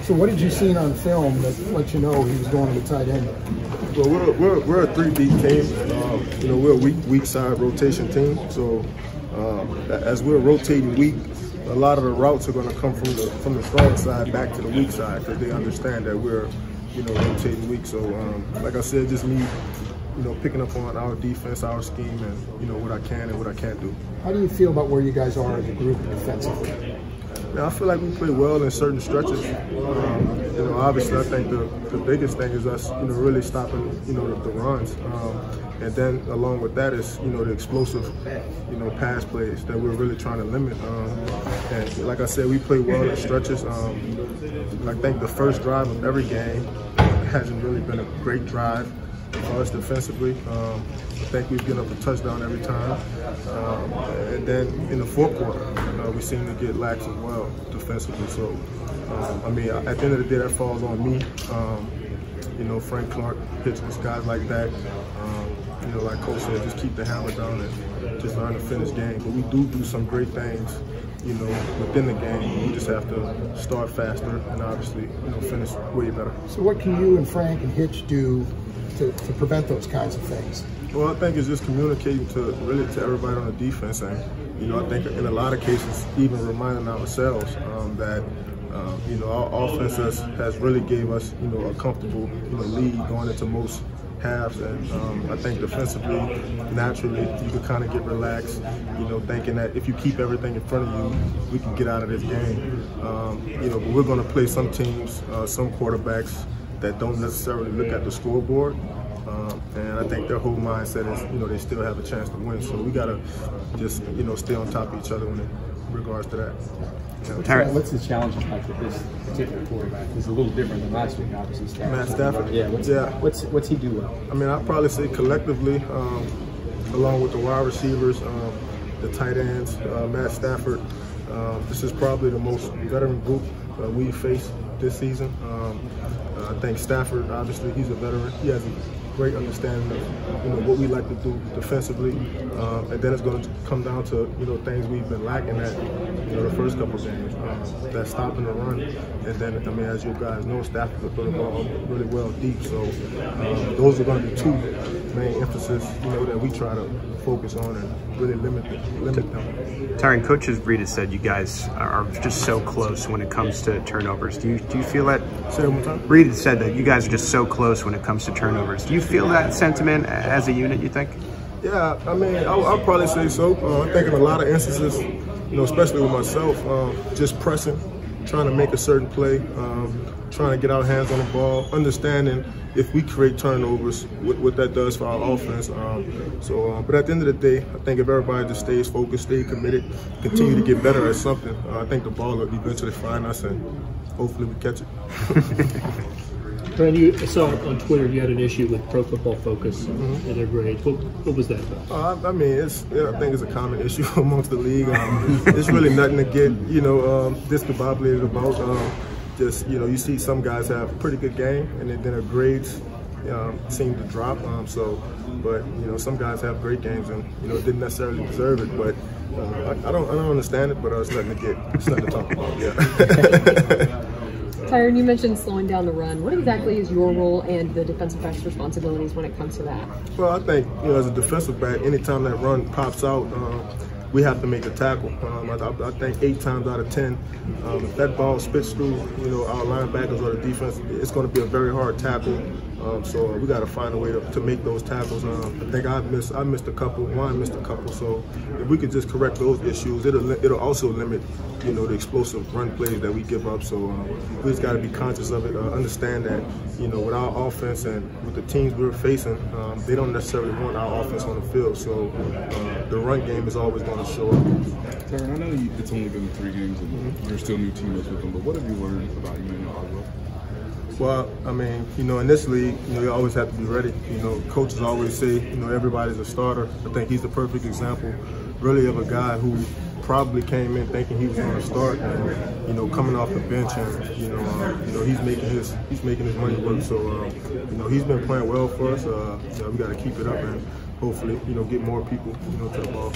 So what did you see on film that let you know he was going to the tight end? Well, we're a 3-deep team. You know, we're a weak side rotation team. So as we're rotating weak, a lot of the routes are going to come from the strong side back to the weak side because they understand that we're, you know, rotating weak. So like I said, just me, you know, picking up on our defense, our scheme, and you know what I can and what I can't do. How do you feel about where you guys are as a group defensively? Yeah, I feel like we play well in certain stretches. You know, obviously, I think the biggest thing is us, you know, really stopping, you know, the runs, and then along with that is, you know, the explosive, you know, pass plays that we're really trying to limit. And like I said, we play well in stretches. I think the first drive of every game hasn't really been a great drive for us defensively. I think we've given up a touchdown every time. And then in the fourth quarter, we seem to get lax as well defensively. So, I mean, at the end of the day, that falls on me. You know, Frank Clark, Hitchens, guys like that. You know, like Coach said, just keep the hammer down and just learn to finish games. But we do some great things, you know, within the game. We just have to start faster and obviously, you know, finish way better. So what can you and Frank and Hitch do to prevent those kinds of things? Well, I think it's just communicating to everybody on the defense, and you know, I think in a lot of cases, even reminding ourselves that you know, our offense has really gave us, you know, a comfortable, you know, lead going into most halves, and I think defensively, naturally, you can kind of get relaxed, you know, thinking that if you keep everything in front of you, we can get out of this game. You know, but we're going to play some teams, some quarterbacks that don't necessarily look at the scoreboard. And I think their whole mindset is, you know, they still have a chance to win. So we got to just, you know, stay on top of each other in regards to that. Tyrann, what's the challenge like with this particular quarterback? It's a little different than last week, obviously. Matt Stafford. Yeah. What's he do well? I mean, I'd probably say collectively, along with the wide receivers, the tight ends, Matt Stafford. This is probably the most veteran group we've faced this season. I think Stafford, obviously, he's a veteran. He has a great understanding of, you know, what we like to do defensively, and then it's going to come down to, you know, things we've been lacking at, you know, the first couple of games, that stopping the run, and then, I mean, as you guys know, Stafford will throw the ball really well deep, so those are going to be two main emphasis, you know, that we try to focus on and really limit them. Tyrann, Coach Reed has said you guys are just so close when it comes to turnovers. Do you feel that? Say that one more time. Reed has said that you guys are just so close when it comes to turnovers. Do you feel that sentiment as a unit, you think? Yeah, I mean, I'll probably say so. I think in a lot of instances, you know, especially with myself, just pressing, trying to make a certain play, trying to get our hands on the ball, understanding if we create turnovers, what that does for our offense. But at the end of the day, I think if everybody just stays focused, stay committed, continue to get better at something, I think the ball will eventually find us and hopefully we catch it. Tyrann, I saw on Twitter you had an issue with Pro Football Focus and their grades. What was that about? I mean, I think it's a common issue amongst the league. It's really nothing to get, you know, discombobulated about. Just, you know, you see some guys have a pretty good game and then their grades seem to drop. But you know, some guys have great games and, you know, didn't necessarily deserve it. But I don't understand it. But it's nothing to talk about. Yeah. Tyrann, you mentioned slowing down the run. What exactly is your role and the defensive back's responsibilities when it comes to that? Well, I think, you know, as a defensive back, anytime that run pops out, we have to make a tackle. I think 8 times out of 10, if that ball spits through, you know, our linebackers or the defense, it's going to be a very hard tackle. So we got to find a way to make those tackles. I think I missed a couple. Juan missed a couple. So if we could just correct those issues, it'll also limit, you know, the explosive run plays that we give up. So we just got to be conscious of it. Understand that, you know, with our offense and with the teams we're facing, they don't necessarily want our offense on the field. So the run game is always going to show up. Tyrann, I know it's only been 3 games and you're still new teammates with them, but what have you learned about Emmanuel Ogbah? Well, I mean, you know, in this league, you know, you always have to be ready. You know, coaches always say, you know, everybody's a starter. I think he's the perfect example, really, of a guy who probably came in thinking he was going to start, and you know, coming off the bench, and you know, he's making his money work. So, you know, he's been playing well for us. You know, we got to keep it up and hopefully, you know, get more people, you know, to the ball.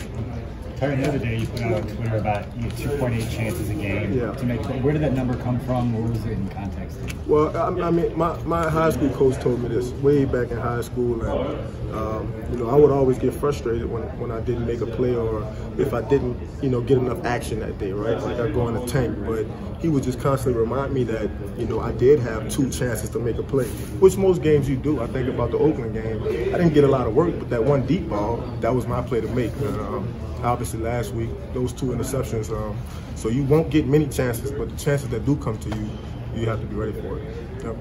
Tyrann, the other day you put out on Twitter about 2.8 chances a game to make. Where did that number come from? What was it in context? Well, I mean, my high school coach told me this way back in high school, and you know, I would always get frustrated when I didn't make a play or if I didn't, you know, get enough action that day, right? Like I go in the tank, but he would just constantly remind me that, you know, I did have 2 chances to make a play, which most games you do. I think about the Oakland game. I didn't get a lot of work, but that one deep ball, that was my play to make. And, obviously last week, those 2 interceptions. So you won't get many chances, but the chances that do come to you, you have to be ready for it. Yep.